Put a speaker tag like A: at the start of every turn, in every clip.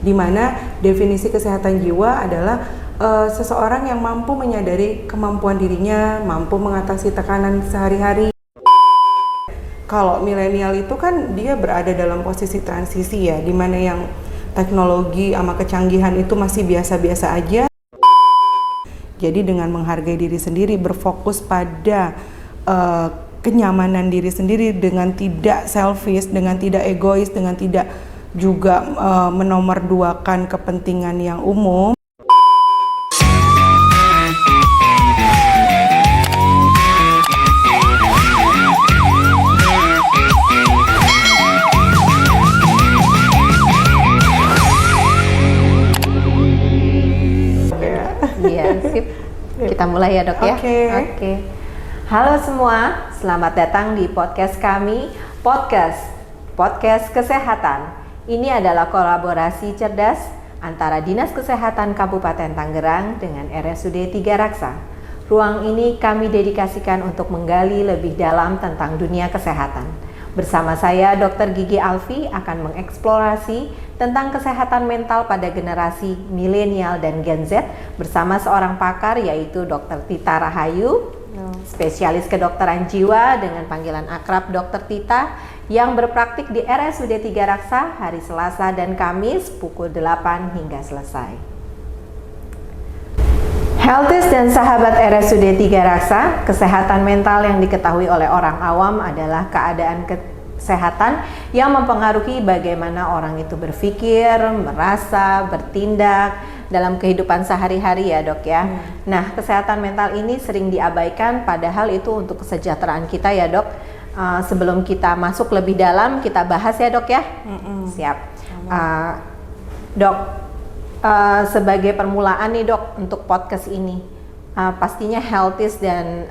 A: di mana definisi kesehatan jiwa adalah seseorang yang mampu menyadari kemampuan dirinya, mampu mengatasi tekanan sehari-hari. Kalau milenial itu kan dia berada dalam posisi transisi ya, di mana yang teknologi sama kecanggihan itu masih biasa-biasa aja. Jadi dengan menghargai diri sendiri, berfokus pada kenyamanan diri sendiri dengan tidak selfish, dengan tidak egois, dengan tidak juga menomorduakan kepentingan yang umum.
B: Sip. Kita mulai ya dok ya. Oke. Halo semua, selamat datang di podcast kami, podcast kesehatan. Ini adalah kolaborasi cerdas antara Dinas Kesehatan Kabupaten Tangerang dengan RSUD Tiga Raksa. Ruang ini kami dedikasikan untuk menggali lebih dalam tentang dunia kesehatan. Bersama saya, Dr. Gigi Alfi akan mengeksplorasi tentang kesehatan mental pada generasi milenial dan Gen Z bersama seorang pakar yaitu Dr. Tita Rahayu, spesialis kedokteran jiwa dengan panggilan akrab Dr. Tita yang berpraktik di RSUD Tiga Raksa hari Selasa dan Kamis pukul 8 hingga selesai. Healthies dan sahabat RSUD Tiga Raksa, kesehatan mental yang diketahui oleh orang awam adalah keadaan kesehatan yang mempengaruhi bagaimana orang itu berpikir, merasa, bertindak dalam kehidupan sehari-hari ya dok ya. Nah, kesehatan mental ini sering diabaikan padahal itu untuk kesejahteraan kita ya dok. Sebelum kita masuk lebih dalam, kita bahas ya dok ya. Siap. Dok, sebagai permulaan nih dok untuk podcast ini, pastinya Healthies dan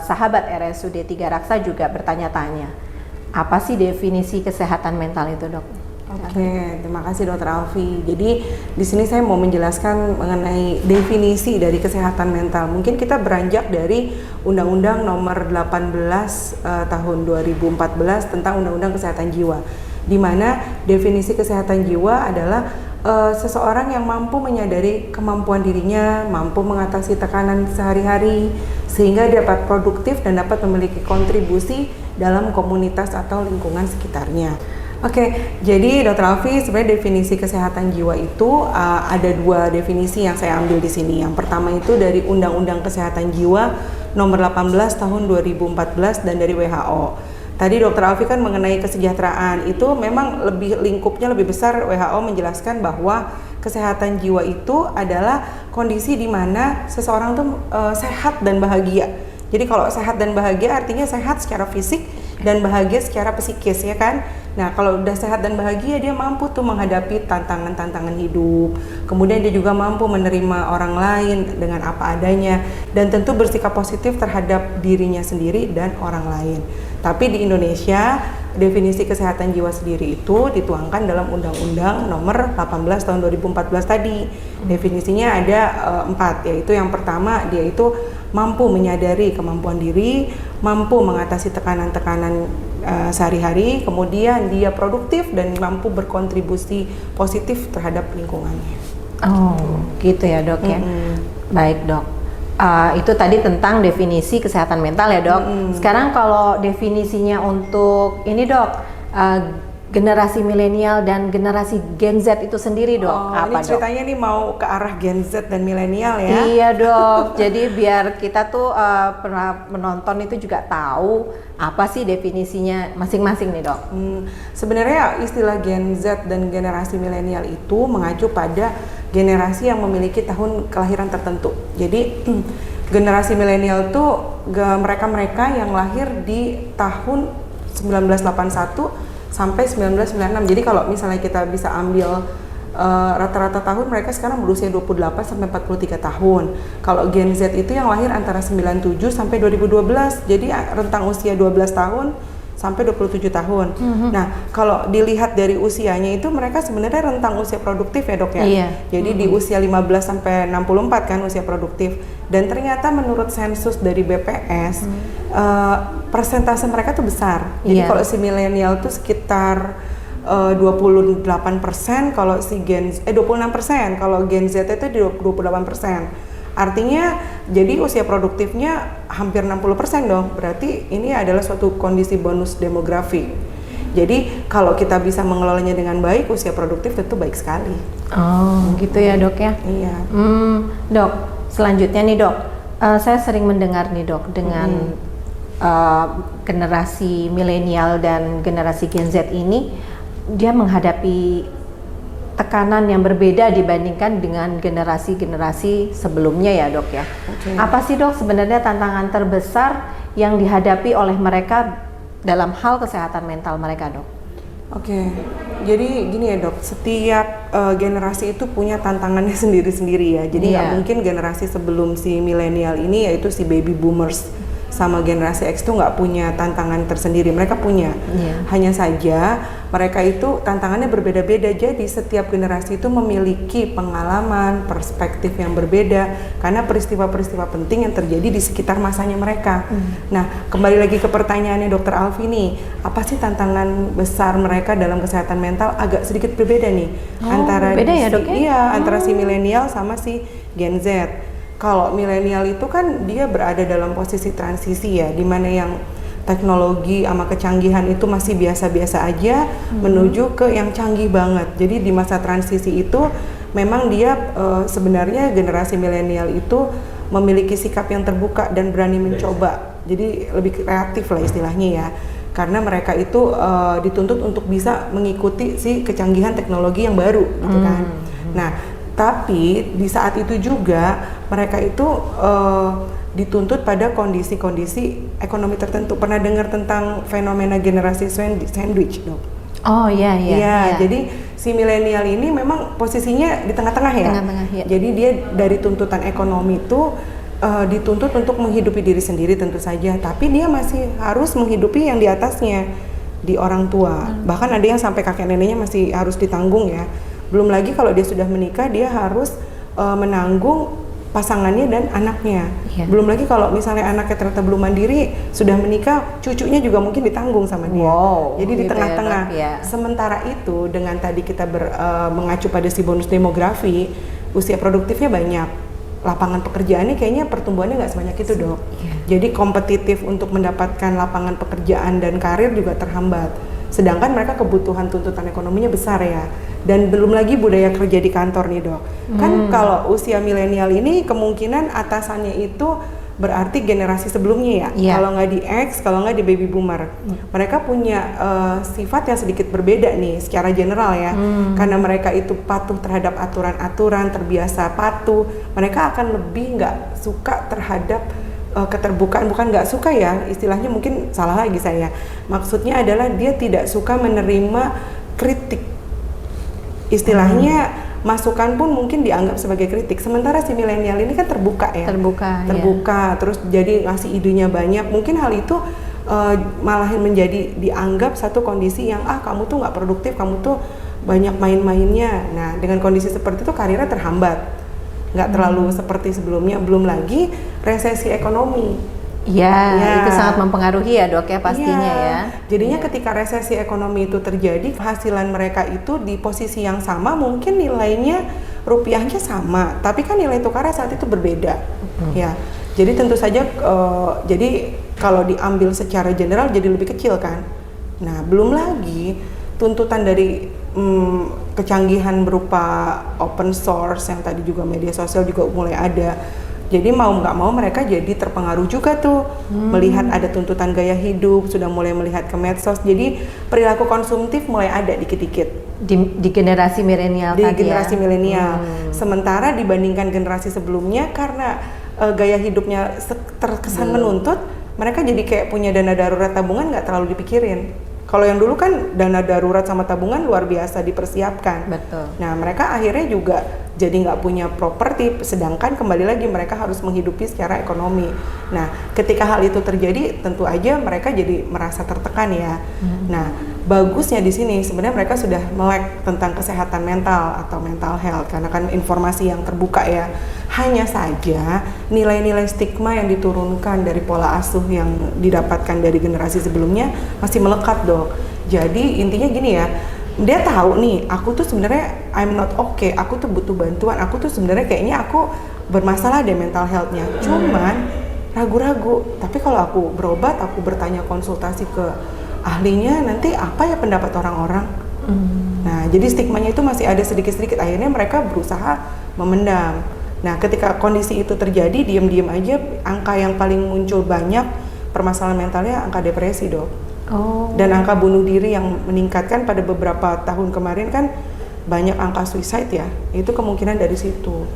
B: sahabat RSUD Tiga Raksa juga bertanya-tanya, apa sih definisi kesehatan mental itu dok?
A: Oke, terima kasih Dr. Alfi. Jadi di sini saya mau menjelaskan mengenai definisi dari kesehatan mental. Mungkin kita beranjak dari Undang-Undang Nomor 18 Tahun 2014 tentang Undang-Undang Kesehatan Jiwa, di mana definisi kesehatan jiwa adalah seseorang yang mampu menyadari kemampuan dirinya, mampu mengatasi tekanan sehari-hari, sehingga dapat produktif dan dapat memiliki kontribusi dalam komunitas atau lingkungan sekitarnya. Oke, jadi Dr. Alfi, sebenarnya definisi kesehatan jiwa itu ada dua definisi yang saya ambil di sini. Yang pertama itu dari Undang-Undang Kesehatan Jiwa Nomor 18 Tahun 2014 dan dari WHO. Tadi Dr. Alfi kan mengenai kesejahteraan, itu memang lingkupnya lebih besar. WHO menjelaskan bahwa kesehatan jiwa itu adalah kondisi di mana seseorang tuh sehat dan bahagia. Jadi kalau sehat dan bahagia artinya sehat secara fisik dan bahagia secara psikis ya kan. Nah kalau udah sehat dan bahagia dia mampu tuh menghadapi tantangan-tantangan hidup. Kemudian dia juga mampu menerima orang lain dengan apa adanya dan tentu bersikap positif terhadap dirinya sendiri dan orang lain. Tapi di Indonesia definisi kesehatan jiwa sendiri itu dituangkan dalam Undang-Undang Nomor 18 Tahun 2014 tadi. Definisinya ada 4, yaitu yang pertama dia itu mampu menyadari kemampuan diri, mampu mengatasi tekanan-tekanan sehari-hari, kemudian dia produktif dan mampu berkontribusi positif terhadap lingkungannya.
B: Oh, gitu ya dok ya. Baik dok. Itu tadi tentang definisi kesehatan mental ya dok. Sekarang kalau definisinya untuk ini dok, generasi milenial dan generasi Gen Z itu sendiri dok, apa
A: ini ceritanya nih mau ke arah Gen Z dan milenial ya?
B: Iya dok, jadi biar kita tuh pernah menonton itu juga tahu apa sih definisinya masing-masing nih dok.
A: Sebenarnya istilah Gen Z dan generasi milenial itu mengacu pada generasi yang memiliki tahun kelahiran tertentu. Jadi generasi milenial tuh mereka-mereka yang lahir di tahun 1981 sampai 1996. Jadi kalau misalnya kita bisa ambil rata-rata tahun, mereka sekarang berusia 28 sampai 43 tahun. Kalau Gen Z itu yang lahir antara 97 sampai 2012. Jadi rentang usia 12 tahun sampai 27 tahun. Nah, kalau dilihat dari usianya itu mereka sebenarnya rentang usia produktif ya dok ya.
B: Iya.
A: Jadi di usia 15 sampai 64 kan usia produktif. Dan ternyata menurut sensus dari BPS persentase mereka tuh besar. Jadi kalau si milenial tuh sekitar 28%, kalau si 26%, kalau Gen Z itu di 28%. Artinya jadi usia produktifnya hampir 60% dong. Berarti ini adalah suatu kondisi bonus demografi. Jadi kalau kita bisa mengelolanya dengan baik, usia produktif tentu baik sekali.
B: Oh, gitu ya dok ya?
A: Iya.
B: Dok, selanjutnya nih dok, saya sering mendengar nih dok dengan generasi milenial dan generasi Gen Z ini, dia menghadapi tekanan yang berbeda dibandingkan dengan generasi-generasi sebelumnya ya dok ya.
A: Okay.
B: Apa sih dok sebenarnya tantangan terbesar yang dihadapi oleh mereka dalam hal kesehatan mental mereka dok?
A: Oke, jadi gini ya dok, setiap generasi itu punya tantangannya sendiri-sendiri ya. Jadi nggak mungkin generasi sebelum si milenial ini, yaitu si baby boomers sama generasi X itu nggak punya tantangan tersendiri. Mereka punya, hanya saja mereka itu tantangannya berbeda-beda. Jadi setiap generasi itu memiliki pengalaman, perspektif yang berbeda karena peristiwa-peristiwa penting yang terjadi di sekitar masanya mereka. Nah, kembali lagi ke pertanyaannya Dr. Alfi nih, apa sih tantangan besar mereka dalam kesehatan mental? Agak sedikit berbeda nih antara
B: beda ya dok ya?
A: Iya, antara si milenial sama si Gen Z. Kalau milenial itu kan dia berada dalam posisi transisi ya, dimana yang teknologi sama kecanggihan itu masih biasa-biasa aja menuju ke yang canggih banget. Jadi di masa transisi itu memang dia sebenarnya generasi milenial itu memiliki sikap yang terbuka dan berani mencoba. Jadi lebih kreatif lah istilahnya ya. Karena mereka itu dituntut untuk bisa mengikuti si kecanggihan teknologi yang baru gitu kan. Nah, tapi di saat itu juga mereka itu dituntut pada kondisi-kondisi ekonomi tertentu. Pernah dengar tentang fenomena generasi sandwich dok?
B: Oh iya.
A: Jadi si milenial ini memang posisinya di tengah-tengah ya. Jadi dia dari tuntutan ekonomi itu dituntut untuk menghidupi diri sendiri tentu saja, tapi dia masih harus menghidupi yang di atasnya, di orang tua. Bahkan ada yang sampai kakek neneknya masih harus ditanggung ya. Belum lagi kalau dia sudah menikah, dia harus menanggung pasangannya dan anaknya. Belum lagi kalau misalnya anaknya ternyata belum mandiri, sudah menikah, cucunya juga mungkin ditanggung sama dia. Jadi di tengah-tengah. Sementara itu dengan tadi kita mengacu pada si bonus demografi, usia produktifnya banyak, lapangan pekerjaannya kayaknya pertumbuhannya nggak sebanyak itu dok. Jadi kompetitif untuk mendapatkan lapangan pekerjaan dan karir juga terhambat. Sedangkan mereka kebutuhan tuntutan ekonominya besar ya. Dan belum lagi budaya kerja di kantor nih dok. Kan kalau usia milenial ini kemungkinan atasannya itu berarti generasi sebelumnya ya. Kalau nggak di X, kalau nggak di baby boomer. Mereka punya sifat yang sedikit berbeda nih secara general ya. Karena mereka itu patuh terhadap aturan-aturan, terbiasa patuh. Mereka akan lebih nggak suka terhadap keterbukaan, bukan nggak suka ya, istilahnya mungkin salah lagi saya. Maksudnya adalah dia tidak suka menerima kritik. Istilahnya masukan pun mungkin dianggap sebagai kritik. Sementara si milenial ini kan terbuka ya. Terbuka, terus jadi ngasih idenya banyak. Mungkin hal itu malah menjadi dianggap satu kondisi yang kamu tuh nggak produktif, kamu tuh banyak main-mainnya. Nah, dengan kondisi seperti itu karirnya terhambat. Nggak terlalu seperti sebelumnya, belum lagi resesi ekonomi.
B: Itu sangat mempengaruhi ya dok ya pastinya ya.
A: Jadinya ketika resesi ekonomi itu terjadi, penghasilan mereka itu di posisi yang sama, mungkin nilainya rupiahnya sama, tapi kan nilai tukarnya saat itu berbeda. Ya, jadi tentu saja jadi kalau diambil secara general jadi lebih kecil kan. Nah, belum lagi tuntutan dari kecanggihan berupa open source yang tadi juga media sosial juga mulai ada. Jadi mau nggak mau mereka jadi terpengaruh juga tuh melihat ada tuntutan gaya hidup, sudah mulai melihat ke medsos. Jadi perilaku konsumtif mulai ada dikit-dikit
B: di generasi milenial tadi.
A: Di generasi milenial. Sementara dibandingkan generasi sebelumnya karena gaya hidupnya terkesan menuntut, mereka jadi kayak punya dana darurat tabungan nggak terlalu dipikirin. Kalau yang dulu kan dana darurat sama tabungan luar biasa dipersiapkan.
B: Betul.
A: Nah, mereka akhirnya juga jadi nggak punya properti, sedangkan kembali lagi mereka harus menghidupi secara ekonomi. Nah, ketika hal itu terjadi, tentu aja mereka jadi merasa tertekan ya. Nah, bagusnya di sini sebenarnya mereka sudah melek tentang kesehatan mental atau mental health karena kan informasi yang terbuka ya. Hanya saja nilai-nilai stigma yang diturunkan dari pola asuh yang didapatkan dari generasi sebelumnya masih melekat dok. Jadi intinya gini ya, dia tahu nih, aku tuh sebenarnya I'm not okay, aku tuh butuh bantuan, aku tuh sebenarnya kayaknya aku bermasalah deh mental health-nya. Cuman ragu-ragu. Tapi kalau aku berobat, aku bertanya konsultasi ke ahlinya, nanti apa ya pendapat orang-orang? Nah, jadi stigmanya itu masih ada sedikit-sedikit. Akhirnya mereka berusaha memendam. Nah, ketika kondisi itu terjadi, diam-diam aja angka yang paling muncul banyak permasalahan mentalnya angka depresi, Dok. Dan angka bunuh diri yang meningkatkan pada beberapa tahun kemarin kan banyak angka suicide ya, itu kemungkinan dari situ.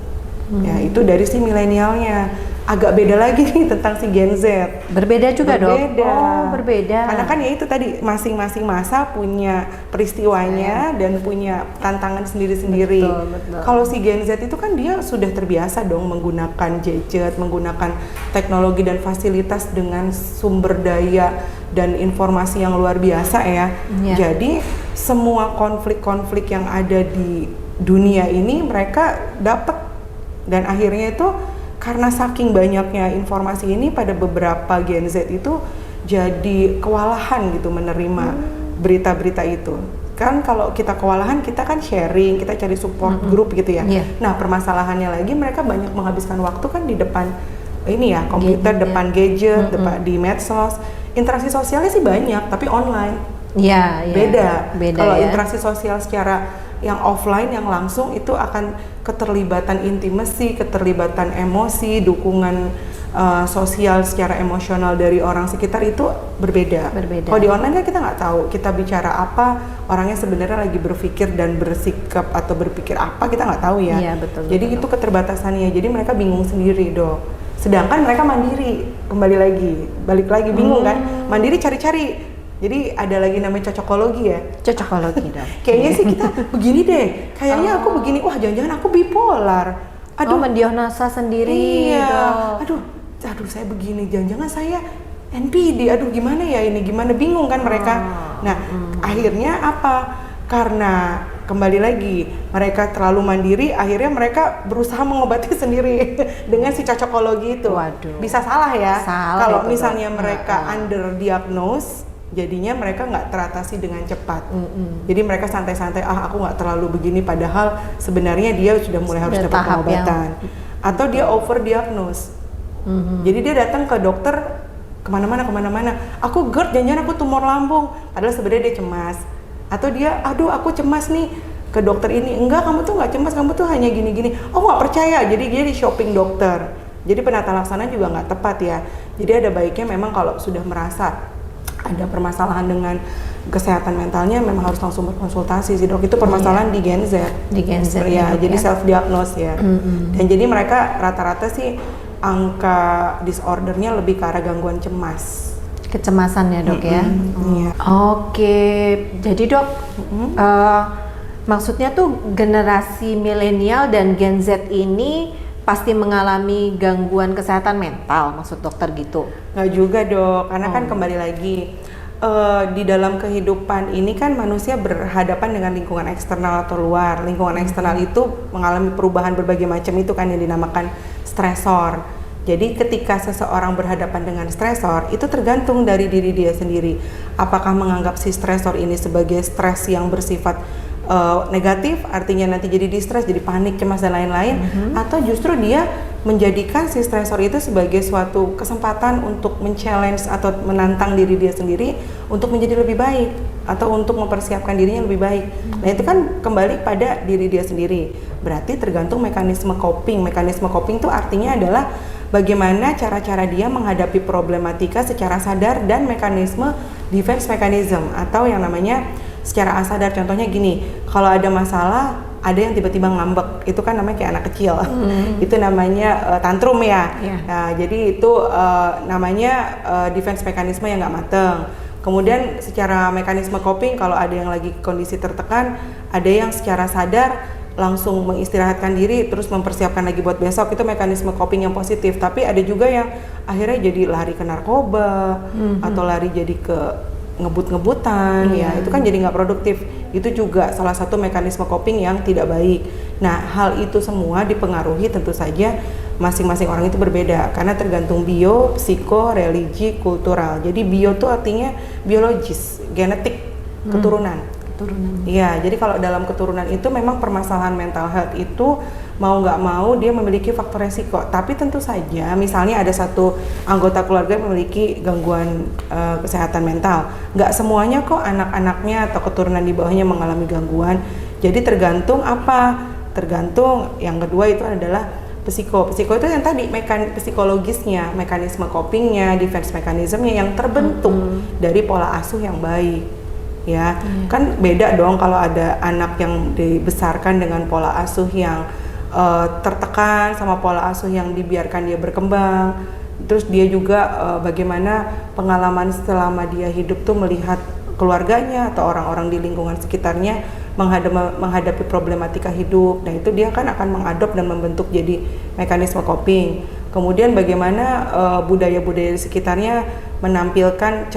A: Ya, itu dari si milenialnya. Agak beda lagi nih tentang si Gen Z.
B: Berbeda juga, Dok?
A: Berbeda. Karena kan ya itu tadi, masing-masing masa punya peristiwanya dan punya tantangan sendiri-sendiri.
B: Betul.
A: Kalau si Gen Z itu kan dia sudah terbiasa dong menggunakan gadget, menggunakan teknologi dan fasilitas dengan sumber daya dan informasi yang luar biasa ya. Jadi semua konflik-konflik yang ada di dunia ini mereka dapat, dan akhirnya itu karena saking banyaknya informasi ini, pada beberapa Gen Z itu jadi kewalahan gitu menerima berita-berita itu. Kan kalau kita kewalahan, kita kan sharing, kita cari support group gitu ya. Nah, permasalahannya lagi mereka banyak menghabiskan waktu kan di depan ini ya, komputer, depan gadget, depan di medsos. Interaksi sosialnya sih banyak, tapi online. Beda kalau interaksi sosial secara yang offline, yang langsung, itu akan keterlibatan intimasi, keterlibatan emosi, dukungan sosial secara emosional dari orang sekitar itu berbeda. Kalau di online kan kita nggak tahu kita bicara apa, orangnya sebenarnya lagi berpikir dan bersikap atau berpikir apa, kita nggak tahu ya. Jadi itu keterbatasannya, jadi mereka bingung sendiri, Dok. Sedangkan mereka mandiri, balik lagi bingung kan, mandiri cari-cari. Jadi ada lagi namanya cocokologi ya.
B: Cocokologi, Dok.
A: Kayaknya sih kita begini deh, kayaknya aku begini, wah jangan-jangan aku bipolar.
B: Aduh, mendiagnosa sendiri.
A: Iya. Aduh saya begini, jangan-jangan saya NPD. Aduh gimana ya ini, gimana, bingung kan mereka. Nah, akhirnya apa? Karena kembali lagi mereka terlalu mandiri, akhirnya mereka berusaha mengobati sendiri dengan si cocokologi itu. Bisa salah ya. Kalau misalnya mereka underdiagnose, jadinya mereka nggak teratasi dengan cepat. Jadi mereka santai-santai, aku nggak terlalu begini, padahal sebenarnya dia sudah mulai harus dapat pengobatan. Atau dia overdiagnose. Jadi dia datang ke dokter kemana-mana. Aku GERD, jangan-jangan aku tumor lambung, padahal sebenarnya dia cemas. Atau dia, aduh aku cemas nih, ke dokter ini, enggak kamu tuh nggak cemas, kamu tuh hanya gini-gini. Oh nggak percaya, jadi dia di shopping dokter. Jadi penata laksana juga nggak tepat ya. Jadi ada baiknya memang kalau sudah merasa ada permasalahan dengan kesehatan mentalnya, memang harus langsung berkonsultasi sih, Dok. Itu permasalahan di Gen Z. Ya, jadi self diagnose ya. Dan jadi mereka rata-rata sih angka disordernya lebih ke arah gangguan cemas.
B: Kecemasan ya, Dok ya. Oke, jadi Dok, maksudnya tuh generasi milenial dan Gen Z ini pasti mengalami gangguan kesehatan mental, maksud dokter gitu?
A: Nggak juga, Dok, karena kan kembali lagi di dalam kehidupan ini kan manusia berhadapan dengan lingkungan eksternal atau luar. Lingkungan eksternal itu mengalami perubahan berbagai macam, itu kan yang dinamakan stresor. Jadi ketika seseorang berhadapan dengan stresor, itu tergantung dari diri dia sendiri. Apakah menganggap si stresor ini sebagai stres yang bersifat negatif, artinya nanti jadi distres, jadi panik, cemas dan lain-lain, atau justru dia menjadikan si stresor itu sebagai suatu kesempatan untuk men-challenge atau menantang diri dia sendiri untuk menjadi lebih baik atau untuk mempersiapkan dirinya lebih baik. Nah, itu kan kembali pada diri dia sendiri. Berarti tergantung mekanisme coping. Mekanisme coping itu artinya adalah bagaimana cara-cara dia menghadapi problematika secara sadar, dan mekanisme defense mechanism atau yang namanya secara asadar. Contohnya gini, kalau ada masalah, ada yang tiba-tiba ngambek, itu kan namanya kayak anak kecil. Itu namanya tantrum ya. Nah, jadi itu namanya defense mekanisme yang nggak mateng. Kemudian secara mekanisme coping, kalau ada yang lagi kondisi tertekan, ada yang secara sadar langsung mengistirahatkan diri, terus mempersiapkan lagi buat besok, itu mekanisme coping yang positif. Tapi ada juga yang akhirnya jadi lari ke narkoba, atau lari jadi ke ngebut-ngebutan, ya itu kan jadi nggak produktif. Itu juga salah satu mekanisme coping yang tidak baik. Nah, hal itu semua dipengaruhi tentu saja masing-masing orang itu berbeda, karena tergantung bio, psiko, religi, kultural. Jadi bio itu artinya biologis, genetik, keturunan.
B: keturunan.
A: Iya, jadi kalau dalam keturunan itu memang permasalahan mental health itu mau nggak mau dia memiliki faktor resiko. Tapi tentu saja, misalnya ada satu anggota keluarga yang memiliki gangguan kesehatan mental, nggak semuanya kok anak-anaknya atau keturunan di bawahnya mengalami gangguan. Jadi tergantung apa? Tergantung yang kedua itu adalah psiko itu yang tadi psikologisnya, mekanisme copingnya, defense mekanismenya yang terbentuk dari pola asuh yang baik. Ya, kan beda dong kalau ada anak yang dibesarkan dengan pola asuh yang tertekan sama pola asuh yang dibiarkan dia berkembang. Terus dia juga bagaimana pengalaman selama dia hidup tuh melihat keluarganya atau orang-orang di lingkungan sekitarnya menghadapi problematika hidup. Nah itu dia kan akan mengadop dan membentuk jadi mekanisme coping. Kemudian bagaimana budaya-budaya di sekitarnya menampilkan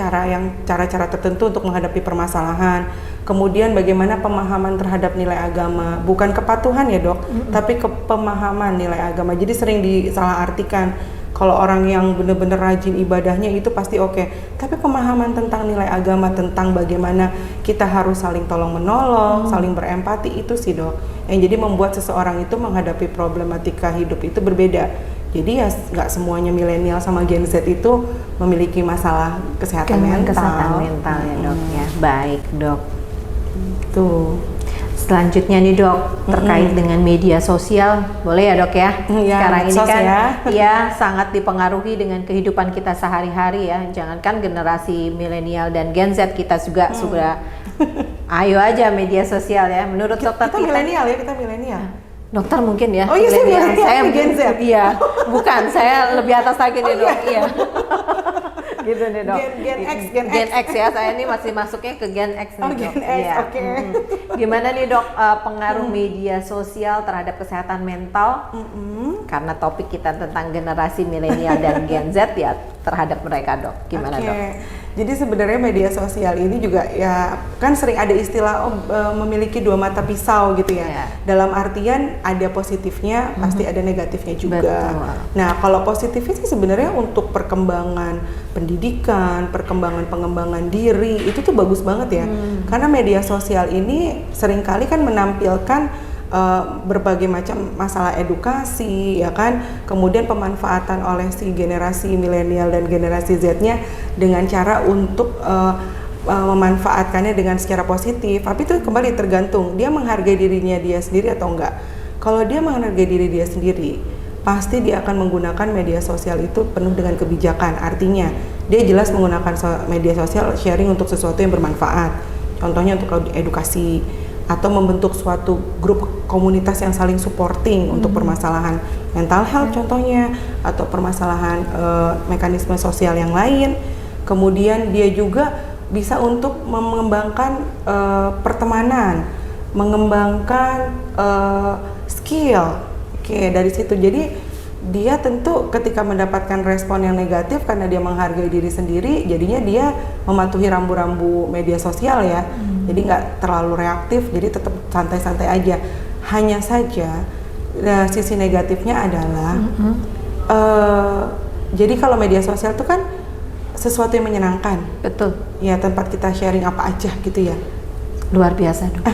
A: cara-cara tertentu untuk menghadapi permasalahan. Kemudian bagaimana pemahaman terhadap nilai agama, bukan kepatuhan ya dok, tapi pemahaman nilai agama. Jadi sering disalahartikan kalau orang yang benar-benar rajin ibadahnya itu pasti oke. Tapi pemahaman tentang nilai agama, tentang bagaimana kita harus saling tolong menolong, saling berempati, itu sih dok. Yang jadi membuat seseorang itu menghadapi problematika hidup itu berbeda. Jadi ya nggak semuanya milenial sama Gen Z itu memiliki masalah kesehatan mental.
B: Kesehatan mental ya dok ya. Baik dok.
A: Tuh.
B: Selanjutnya nih dok, terkait dengan media sosial, boleh ya dok ya? Sekarang ini kan ya sangat dipengaruhi dengan kehidupan kita sehari-hari ya. Jangankan generasi milenial dan Gen Z, kita juga sudah ayo aja media sosial ya. Menurut dokter
A: kita milenial ya, kita milenial.
B: Dokter mungkin ya.
A: Oh iya, saya Gen Z.
B: Iya, bukan, saya lebih atas lagi nih dok. Iya. Gitu nih dok. Gen X ya, saya ini masih masuknya ke Gen X nih dok.
A: Gen X,
B: ya.
A: oke.
B: Gimana nih dok pengaruh media sosial terhadap kesehatan mental? Karena topik kita tentang generasi milenial dan Gen Z ya, terhadap mereka dok. Gimana dok?
A: Jadi sebenarnya media sosial ini juga ya kan sering ada istilah memiliki dua mata pisau gitu ya. Dalam artian ada positifnya, pasti ada negatifnya juga.
B: Betul.
A: Nah kalau positifnya sih sebenarnya untuk perkembangan pendidikan, pengembangan diri itu tuh bagus banget ya. Karena media sosial ini seringkali kan menampilkan berbagai macam masalah edukasi ya kan, kemudian pemanfaatan oleh si generasi milenial dan generasi Z-nya dengan cara untuk memanfaatkannya dengan secara positif. Tapi itu kembali tergantung dia menghargai dirinya dia sendiri atau enggak. Kalau dia menghargai diri dia sendiri, pasti dia akan menggunakan media sosial itu penuh dengan kebijakan. Artinya dia jelas menggunakan media sosial sharing untuk sesuatu yang bermanfaat, contohnya untuk edukasi atau membentuk suatu grup komunitas yang saling supporting untuk permasalahan mental health contohnya, atau permasalahan mekanisme sosial yang lain. Kemudian dia juga bisa untuk mengembangkan pertemanan, mengembangkan skill. Oke, dari situ jadi dia tentu ketika mendapatkan respon yang negatif karena dia menghargai diri sendiri, jadinya dia mematuhi rambu-rambu media sosial ya. Jadi nggak terlalu reaktif, jadi tetap santai-santai aja. Hanya saja sisi negatifnya adalah jadi kalau media sosial itu kan sesuatu yang menyenangkan.
B: Betul.
A: Ya, tempat kita sharing apa aja gitu ya.
B: Luar biasa dong.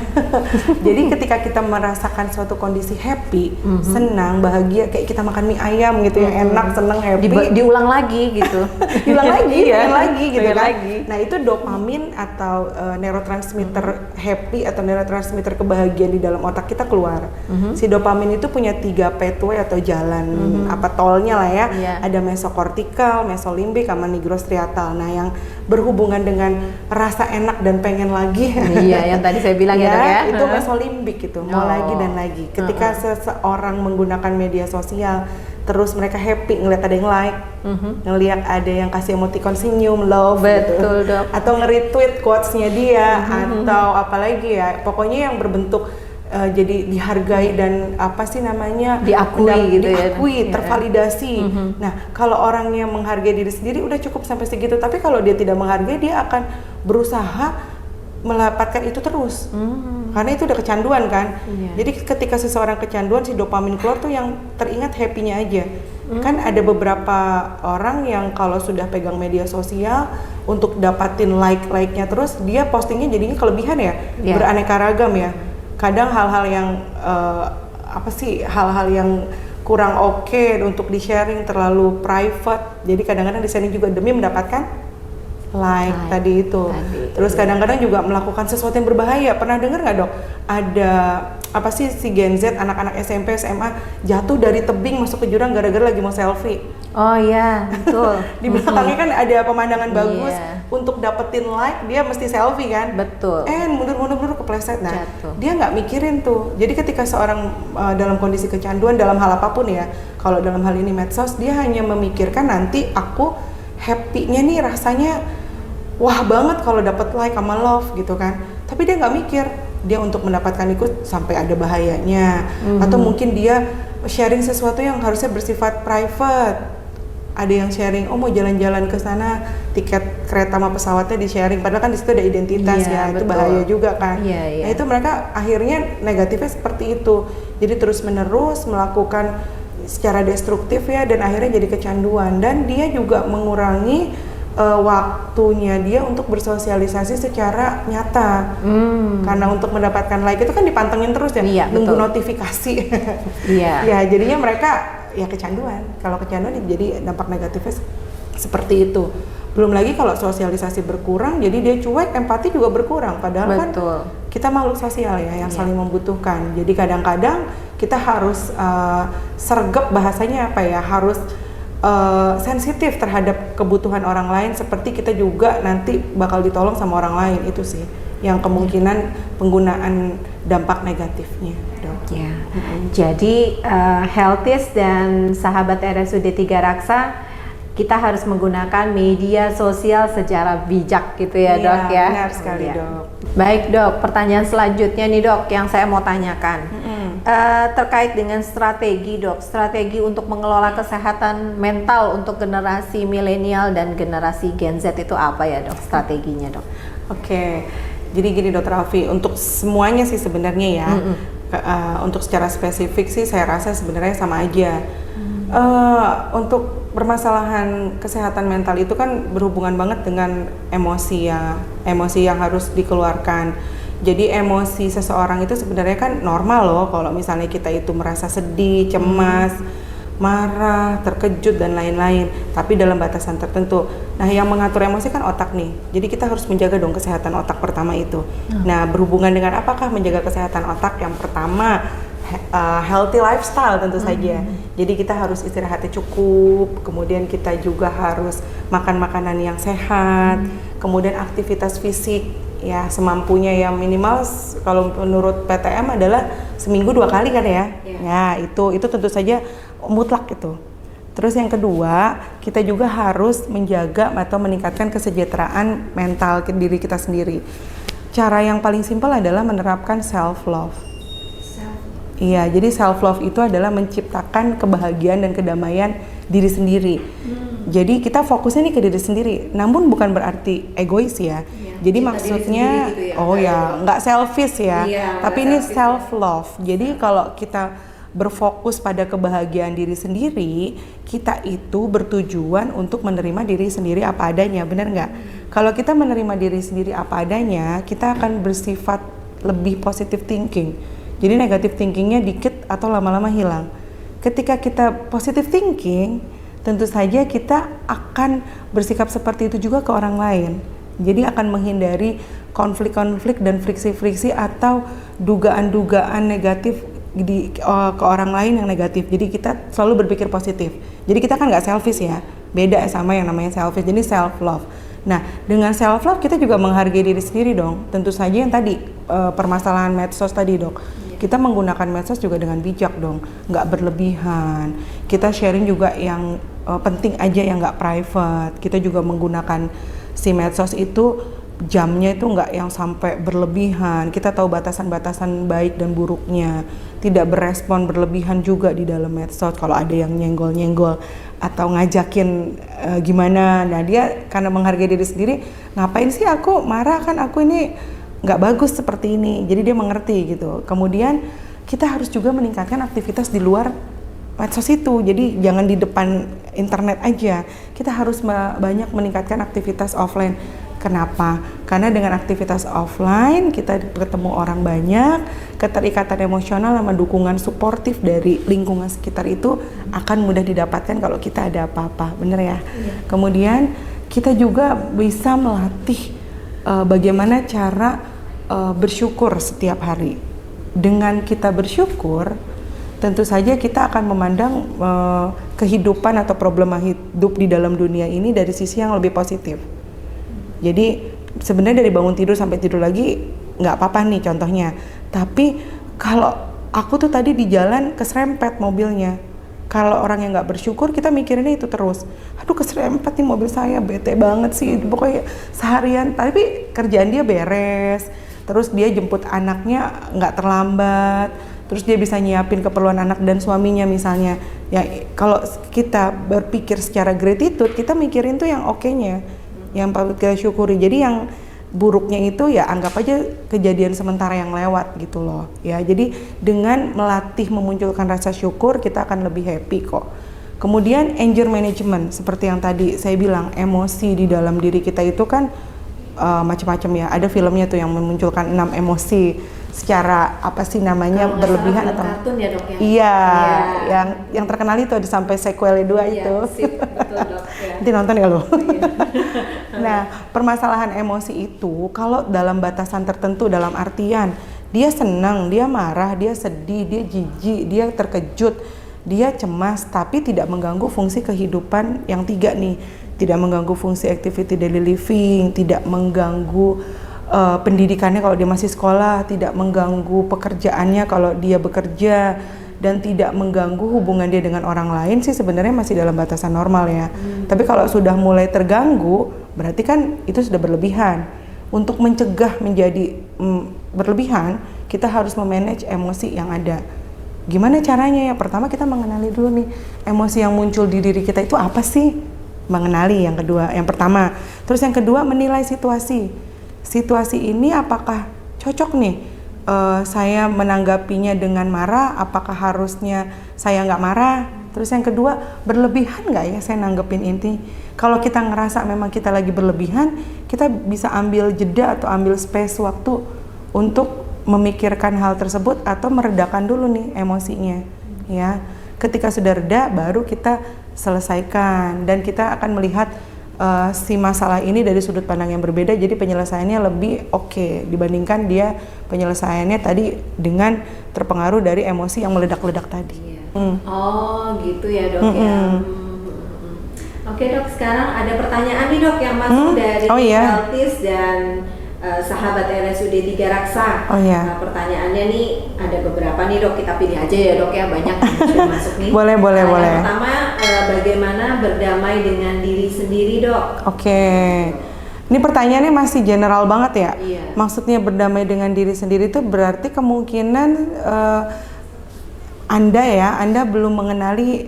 A: Jadi ketika kita merasakan suatu kondisi happy, senang, bahagia, kayak kita makan mie ayam gitu ya, enak, senang, happy.
B: Diulang lagi gitu.
A: Diulang lagi, diulang lagi gitu kan.
B: Lagi.
A: Nah itu dopamin atau neurotransmitter happy atau neurotransmitter kebahagiaan di dalam otak kita keluar. Si dopamin itu punya 3 pathway atau jalan tolnya lah ya. Ada mesokortikal, mesolimbik, sama nigrostriatal. Nah yang berhubungan dengan rasa enak dan pengen lagi.
B: Yang tadi saya bilang ya,
A: itu mesolimbik gitu, mau lagi dan lagi. Ketika seseorang menggunakan media sosial, terus mereka happy ngeliat ada yang like, ngeliat ada yang kasih emoticon senyum, love,
B: betul,
A: gitu, atau nge-retweet quotes-nya dia, atau apalagi ya, pokoknya yang berbentuk jadi dihargai dan diakui, tervalidasi. Nah, kalau orangnya menghargai diri sendiri udah cukup sampai segitu, tapi kalau dia tidak menghargai, dia akan berusaha mendapatkan itu terus. Karena itu udah kecanduan kan. Jadi ketika seseorang kecanduan, si dopamin keluar tuh yang teringat happy-nya aja. Kan ada beberapa orang yang kalau sudah pegang media sosial untuk dapatin like-nya terus, dia postingnya jadinya kelebihan ya, beraneka ragam ya. Kadang hal-hal yang hal-hal yang kurang oke untuk di-sharing, terlalu private. Jadi kadang-kadang di-sharing juga demi mendapatkan like tadi itu. Terus kadang-kadang juga melakukan sesuatu yang berbahaya. Pernah dengar nggak dok? Ada si Gen Z, anak-anak SMP, SMA jatuh dari tebing masuk ke jurang gara-gara lagi mau selfie.
B: Oh iya, betul.
A: Di belakangnya kan ada pemandangan bagus, untuk dapetin like dia mesti selfie kan.
B: Betul.
A: Mundur kepleset. Nah, dia nggak mikirin tuh. Jadi ketika seorang dalam kondisi kecanduan dalam hal apapun ya, kalau dalam hal ini medsos, dia hanya memikirkan nanti aku happy-nya nih rasanya wah banget kalau dapet like sama love gitu kan. Tapi dia nggak mikir dia untuk mendapatkan itu sampai ada bahayanya, atau mungkin dia sharing sesuatu yang harusnya bersifat private. Ada yang sharing, mau jalan-jalan ke sana, tiket kereta sama pesawatnya di sharing, padahal kan di situ ada identitas itu bahaya juga kan. Nah itu mereka akhirnya negatifnya seperti itu. Jadi terus menerus melakukan secara destruktif ya, dan akhirnya jadi kecanduan. Dan dia juga mengurangi waktunya dia untuk bersosialisasi secara nyata. Karena untuk mendapatkan like itu kan dipantengin terus ya, nunggu notifikasi. Ya jadinya mereka ya kecanduan. Kalau kecanduan jadi dampak negatifnya seperti itu. Belum lagi kalau sosialisasi berkurang, jadi dia cuek, empati juga berkurang. Padahal kan kita makhluk sosial ya, yang saling membutuhkan. Jadi kadang-kadang kita harus sergap bahasanya harus sensitif terhadap kebutuhan orang lain, seperti kita juga nanti bakal ditolong sama orang lain. Itu sih yang kemungkinan penggunaan dampak negatifnya.
B: Jadi Healthies dan sahabat RSUD 3 Raksa, kita harus menggunakan media sosial secara bijak gitu ya dok ya.
A: Benar sekali dok.
B: Baik dok, pertanyaan selanjutnya nih dok yang saya mau tanyakan terkait dengan strategi dok, strategi untuk mengelola kesehatan mental untuk generasi milenial dan generasi Gen Z itu apa ya dok strateginya dok?
A: Oke, jadi gini Dr. Alfi, untuk semuanya sih sebenarnya ya. Untuk secara spesifik sih saya rasa sebenarnya sama aja. Untuk permasalahan kesehatan mental itu kan berhubungan banget dengan emosi yang harus dikeluarkan. Jadi emosi seseorang itu sebenarnya kan normal loh, kalau misalnya kita itu merasa sedih, cemas, marah, terkejut dan lain-lain, tapi dalam batasan tertentu. Nah, yang mengatur emosi kan otak nih. Jadi kita harus menjaga dong kesehatan otak pertama itu. Nah, berhubungan dengan apakah menjaga kesehatan otak? Yang pertama, healthy lifestyle tentu saja. Jadi kita harus istirahatnya cukup, kemudian kita juga harus makan makanan yang sehat, kemudian aktivitas fisik ya semampunya, yang minimal kalau menurut PTM adalah seminggu 2 kali kan ya. Ya, itu tentu saja mutlak itu. Terus yang kedua, kita juga harus menjaga atau meningkatkan kesejahteraan mental diri kita sendiri. Cara yang paling simpel adalah menerapkan self love. Iya, jadi self love itu adalah menciptakan kebahagiaan dan kedamaian diri sendiri. Jadi kita fokusnya nih ke diri sendiri, namun bukan berarti egois ya. Jadi maksudnya gitu ya, nggak selfish ya, tapi ini self love. Jadi kalau kita berfokus pada kebahagiaan diri sendiri, kita itu bertujuan untuk menerima diri sendiri apa adanya, benar nggak? Kalau kita menerima diri sendiri apa adanya, kita akan bersifat lebih positive thinking. Jadi negative thinkingnya dikit atau lama-lama hilang. Ketika kita positive thinking, tentu saja kita akan bersikap seperti itu juga ke orang lain. Jadi akan menghindari konflik-konflik dan friksi-friksi atau dugaan-dugaan negatif ke orang lain yang negatif. Jadi kita selalu berpikir positif. Jadi kita kan nggak selfish ya, beda sama yang namanya selfish. Jadi self love. Nah, dengan self love kita juga menghargai diri sendiri dong. Tentu saja yang tadi permasalahan medsos tadi dok. Kita menggunakan medsos juga dengan bijak dong, nggak berlebihan. Kita sharing juga yang penting aja, yang nggak private. Kita juga menggunakan si medsos itu jamnya itu nggak yang sampai berlebihan. Kita tahu batasan-batasan baik dan buruknya. Tidak berespon berlebihan juga di dalam medsos. Kalau ada yang nyenggol-nyenggol atau ngajakin gimana, nah dia karena menghargai diri sendiri, ngapain sih aku marah, kan aku ini nggak bagus seperti ini, jadi dia mengerti gitu. Kemudian kita harus juga meningkatkan aktivitas di luar medsos itu, jadi jangan di depan internet aja, kita harus banyak meningkatkan aktivitas offline. Kenapa? Karena dengan aktivitas offline kita ketemu orang banyak, keterikatan emosional sama dukungan suportif dari lingkungan sekitar itu akan mudah didapatkan kalau kita ada apa-apa, bener ya? Kemudian kita juga bisa melatih bagaimana cara bersyukur setiap hari. Dengan kita bersyukur, tentu saja kita akan memandang kehidupan atau problema hidup di dalam dunia ini dari sisi yang lebih positif. Jadi sebenarnya dari bangun tidur sampai tidur lagi nggak apa-apa nih contohnya. Tapi kalau aku tuh tadi di jalan keserempet mobilnya. Kalau orang yang nggak bersyukur kita mikirinnya itu terus. Aduh keserempet nih mobil saya, bete banget sih. Pokoknya seharian. Tapi kerjaan dia beres. Terus dia jemput anaknya nggak terlambat. Terus dia bisa nyiapin keperluan anak dan suaminya misalnya. Ya kalau kita berpikir secara gratitude, kita mikirin tuh yang oke-nya, yang patut kita syukuri. Jadi yang buruknya itu ya anggap aja kejadian sementara yang lewat gitu loh ya. Jadi dengan melatih memunculkan rasa syukur kita akan lebih happy kok. Kemudian anger management, seperti yang tadi saya bilang, emosi di dalam diri kita itu kan macam-macam ya. Ada filmnya tuh yang memunculkan 6 emosi secara apa sih namanya, berlebihan atau
B: kartun ya dok ya?
A: Iya, yang terkenal itu ada sampai sequel 2 itu.
B: Sip, betul dok ya.
A: Nanti nonton ya lo. Nah, permasalahan emosi itu kalau dalam batasan tertentu, dalam artian dia senang, dia marah, dia sedih, dia jijik, dia terkejut, dia cemas, tapi tidak mengganggu fungsi kehidupan yang 3 nih. Tidak mengganggu fungsi activity daily living, tidak mengganggu pendidikannya kalau dia masih sekolah, tidak mengganggu pekerjaannya kalau dia bekerja, dan tidak mengganggu hubungan dia dengan orang lain sih sebenarnya masih dalam batasan normal ya. Tapi kalau sudah mulai terganggu, berarti kan itu sudah berlebihan. Untuk mencegah menjadi berlebihan, kita harus memanage emosi yang ada. Gimana caranya ya? Pertama kita mengenali dulu nih, emosi yang muncul di diri kita itu apa sih? Mengenali yang kedua, yang pertama. Terus yang kedua menilai situasi. Situasi ini apakah cocok nih saya menanggapinya dengan marah, apakah harusnya saya nggak marah? Terus yang kedua, berlebihan nggak ya saya nanggepin ini? Kalau kita ngerasa memang kita lagi berlebihan, kita bisa ambil jeda atau ambil space waktu untuk memikirkan hal tersebut atau meredakan dulu nih emosinya ya. Ketika sudah reda baru kita selesaikan, dan kita akan melihat si masalah ini dari sudut pandang yang berbeda, jadi penyelesaiannya lebih oke dibandingkan dia penyelesaiannya tadi dengan terpengaruh dari emosi yang meledak-ledak tadi.
B: Oh gitu ya dok ya. Oke dok, sekarang ada pertanyaan nih dok yang masuk dari Altis dan sahabat RSUD 3 Raksa. Nah, pertanyaannya nih ada beberapa nih dok, kita pilih aja ya dok ya, banyak yang sudah masuk nih.
A: Boleh.
B: Yang pertama, bagaimana berdamai dengan diri sendiri dok?
A: Ini pertanyaannya masih general banget ya.
B: Iya.
A: Maksudnya berdamai dengan diri sendiri itu berarti kemungkinan Anda belum mengenali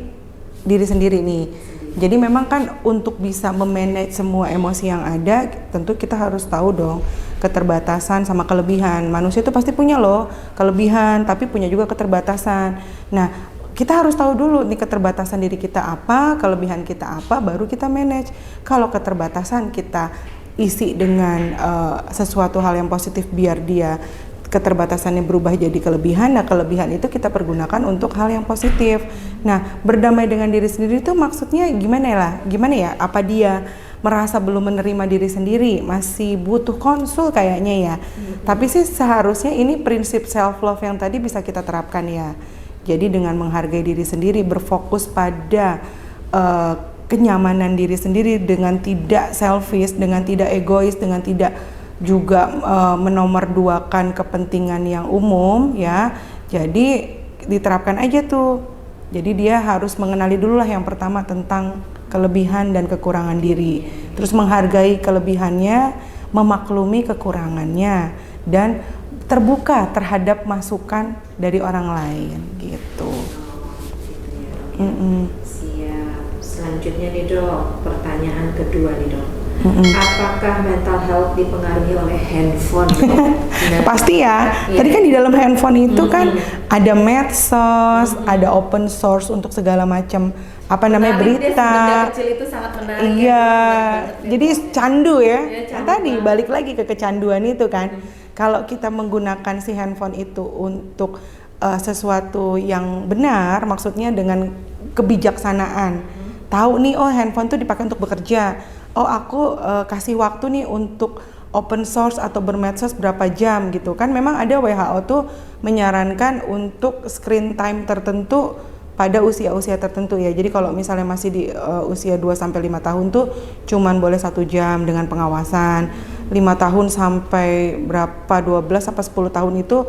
A: diri sendiri nih. Jadi memang kan untuk bisa memanage semua emosi yang ada, tentu kita harus tahu dong keterbatasan sama kelebihan. Manusia itu pasti punya loh kelebihan, tapi punya juga keterbatasan. Nah, kita harus tahu dulu nih keterbatasan diri kita apa, kelebihan kita apa, baru kita manage. Kalau keterbatasan kita isi dengan sesuatu hal yang positif biar dia keterbatasannya berubah jadi kelebihan. Nah, kelebihan itu kita pergunakan untuk hal yang positif. Nah, berdamai dengan diri sendiri itu maksudnya gimana ya? Apa dia merasa belum menerima diri sendiri, masih butuh konsul kayaknya ya. Tapi sih seharusnya ini prinsip self love yang tadi bisa kita terapkan ya. Jadi dengan menghargai diri sendiri, berfokus pada kenyamanan diri sendiri, dengan tidak selfish, dengan tidak egois, dengan tidak juga menomorduakan kepentingan yang umum ya. Jadi diterapkan aja tuh. Jadi dia harus mengenali dulu lah yang pertama tentang kelebihan dan kekurangan diri. Terus menghargai kelebihannya, memaklumi kekurangannya, dan terbuka terhadap masukan dari orang lain gitu.
B: Siap. Selanjutnya nih dok, pertanyaan kedua nih dok. Apakah mental health dipengaruhi oleh handphone?
A: Pasti ya. Tadi kan di dalam handphone itu kan ada medsos, ada open source untuk segala macam berita.
B: Benda kecil itu sangat menarik.
A: Iya. Jadi candu ya. Tadi balik lagi ke kecanduan itu kan. Kalau kita menggunakan si handphone itu untuk sesuatu yang benar, maksudnya dengan kebijaksanaan. Tahu nih, oh handphone tuh dipakai untuk bekerja. Oh aku kasih waktu nih untuk open source atau bermedsos berapa jam gitu kan. Memang ada WHO tuh menyarankan untuk screen time tertentu pada usia-usia tertentu ya. Jadi kalau misalnya masih di usia 2-5 tahun tuh cuman boleh 1 jam dengan pengawasan. 5 tahun sampai berapa 12-10 tahun itu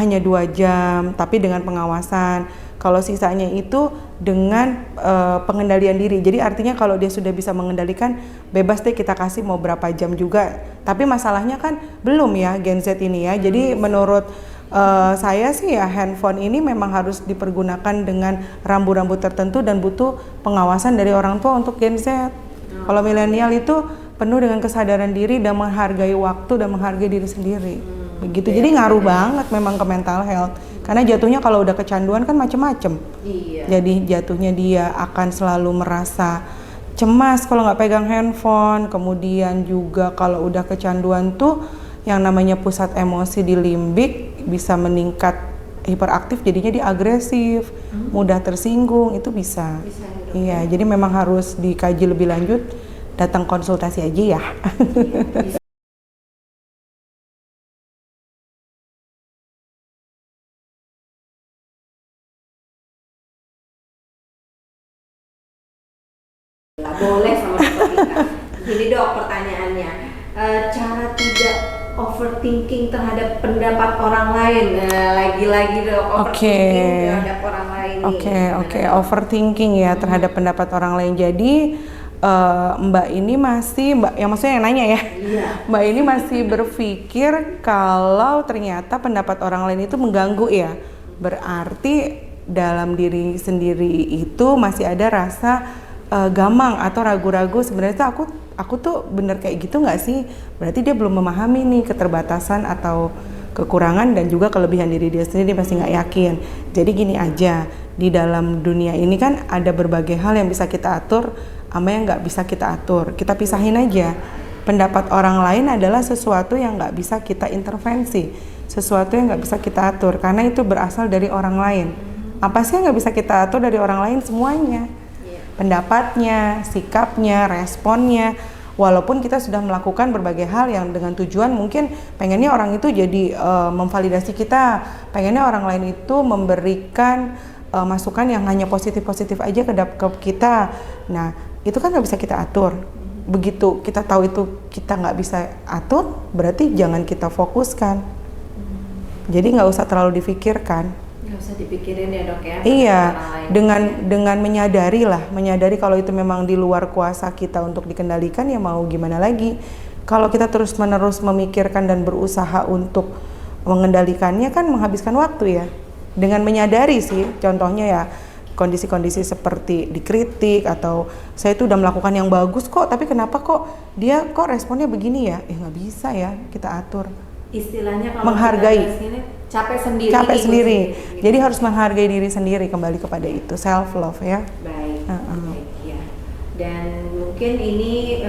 A: hanya 2 jam tapi dengan pengawasan. Kalau sisanya itu dengan pengendalian diri. Jadi artinya kalau dia sudah bisa mengendalikan, bebas deh kita kasih mau berapa jam juga. Tapi masalahnya kan belum ya Gen Z ini ya. Jadi menurut saya sih ya handphone ini memang harus dipergunakan dengan rambu-rambu tertentu dan butuh pengawasan dari orang tua untuk Gen Z. Kalau milenial itu penuh dengan kesadaran diri dan menghargai waktu dan menghargai diri sendiri. Begitu. Jadi ngaruh banget memang ke mental health. Karena jatuhnya kalau udah kecanduan kan macem-macem. Iya. Jadi jatuhnya dia akan selalu merasa cemas kalau nggak pegang handphone. Kemudian juga kalau udah kecanduan tuh yang namanya pusat emosi di limbik bisa meningkat, hiperaktif, jadinya dia agresif, mudah tersinggung, itu bisa. Iya, jadi memang harus dikaji lebih lanjut, datang konsultasi aja ya. Iya,
B: boleh sama dokter kita. Gini dok, pertanyaannya, cara tidak overthinking terhadap pendapat orang lain. Lagi-lagi dok, overthinking terhadap orang lain.
A: Oke, overthinking ya terhadap pendapat orang lain. Jadi Mbak ini maksudnya yang nanya ya. Iya. Mbak ini masih berpikir kalau ternyata pendapat orang lain itu mengganggu ya. Berarti dalam diri sendiri itu masih ada rasa gamang atau ragu-ragu, sebenarnya tuh aku tuh bener kayak gitu nggak sih? Berarti dia belum memahami nih keterbatasan atau kekurangan dan juga kelebihan diri dia sendiri, dia masih nggak yakin. Jadi gini aja, di dalam dunia ini kan ada berbagai hal yang bisa kita atur sama yang nggak bisa kita atur. Kita pisahin aja. Pendapat orang lain adalah sesuatu yang nggak bisa kita intervensi, sesuatu yang nggak bisa kita atur karena itu berasal dari orang lain. Apa sih yang nggak bisa kita atur dari orang lain? Semuanya. Pendapatnya, sikapnya, responnya, walaupun kita sudah melakukan berbagai hal yang dengan tujuan mungkin pengennya orang itu jadi memvalidasi kita, pengennya orang lain itu memberikan masukan yang hanya positif-positif aja ke kita. Nah, itu kan nggak bisa kita atur. Begitu kita tahu itu kita nggak bisa atur, berarti jangan kita fokuskan. Jadi nggak usah terlalu difikirkan.
B: Nggak usah dipikirin ya dok ya.
A: Iya, dengan menyadari kalau itu memang di luar kuasa kita untuk dikendalikan, ya mau gimana lagi. Kalau kita terus-menerus memikirkan dan berusaha untuk mengendalikannya kan menghabiskan waktu ya. Dengan menyadari sih, contohnya ya kondisi-kondisi seperti dikritik atau saya itu udah melakukan yang bagus kok, tapi kenapa kok dia responnya begini ya? Nggak bisa ya kita atur.
B: Istilahnya kalau
A: menghargai.
B: Capek sendiri.
A: Jadi harus menghargai diri sendiri, kembali kepada itu, self love ya.
B: Baik. Ya. Dan mungkin ini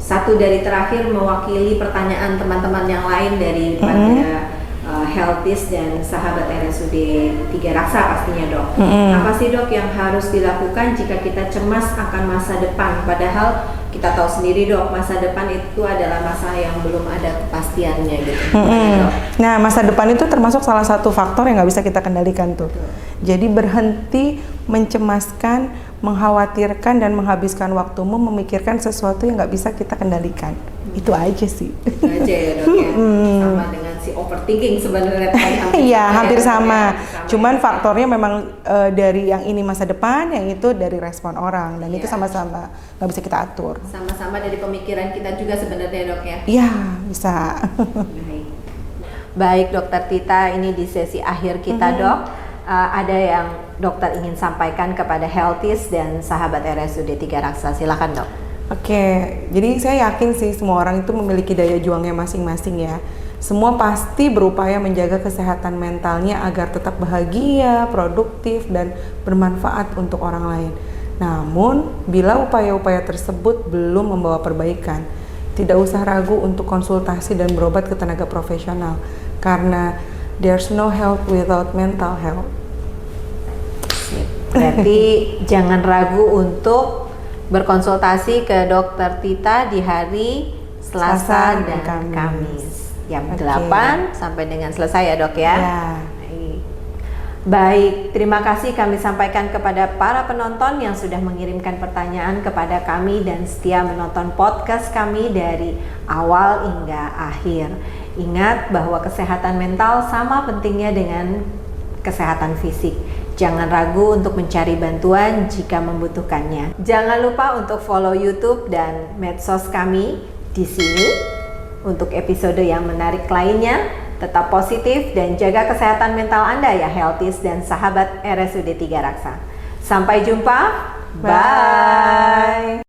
B: satu dari terakhir mewakili pertanyaan teman-teman yang lain daripada Healthies dan sahabat RSUD 3 Raksa pastinya dok. Apa sih dok yang harus dilakukan jika kita cemas akan masa depan? Padahal kita tahu sendiri dok, masa depan itu adalah masa yang belum ada kepastiannya gitu.
A: Nah, masa depan itu termasuk salah satu faktor yang nggak bisa kita kendalikan tuh. Jadi berhenti mencemaskan, mengkhawatirkan dan menghabiskan waktumu memikirkan sesuatu yang nggak bisa kita kendalikan. Itu aja sih.
B: Itu aja ya dok ya. Sama dengan si overthinking sebenarnya.
A: Iya, hampir sama. Cuman faktornya memang dari yang ini masa depan, yang itu dari respon orang, dan itu sama-sama nggak bisa kita atur.
B: Sama-sama dari pemikiran kita juga sebenarnya dok ya.
A: Iya, bisa.
B: Baik dokter Tita, ini di sesi akhir kita dok. Ada yang dokter ingin sampaikan kepada Healthies dan sahabat RSUD 3 Raksa, silakan dok.
A: Oke, jadi saya yakin sih semua orang itu memiliki daya juangnya masing-masing ya. Semua pasti berupaya menjaga kesehatan mentalnya agar tetap bahagia, produktif, dan bermanfaat untuk orang lain. Namun, bila upaya-upaya tersebut belum membawa perbaikan, tidak usah ragu untuk konsultasi dan berobat ke tenaga profesional, karena there's no health without mental health.
B: Berarti jangan ragu untuk berkonsultasi ke Dokter Tita di hari Selasa dan Kamis. Jam 8 sampai dengan selesai ya dok ya?
A: Ya.
B: Baik, terima kasih kami sampaikan kepada para penonton yang sudah mengirimkan pertanyaan kepada kami dan setia menonton podcast kami dari awal hingga akhir. Ingat bahwa kesehatan mental sama pentingnya dengan kesehatan fisik. Jangan ragu untuk mencari bantuan jika membutuhkannya. Jangan lupa untuk follow YouTube dan medsos kami di sini. Untuk episode yang menarik lainnya, tetap positif dan jaga kesehatan mental Anda ya Healthies dan sahabat RSUD 3 Raksa. Sampai jumpa. Bye.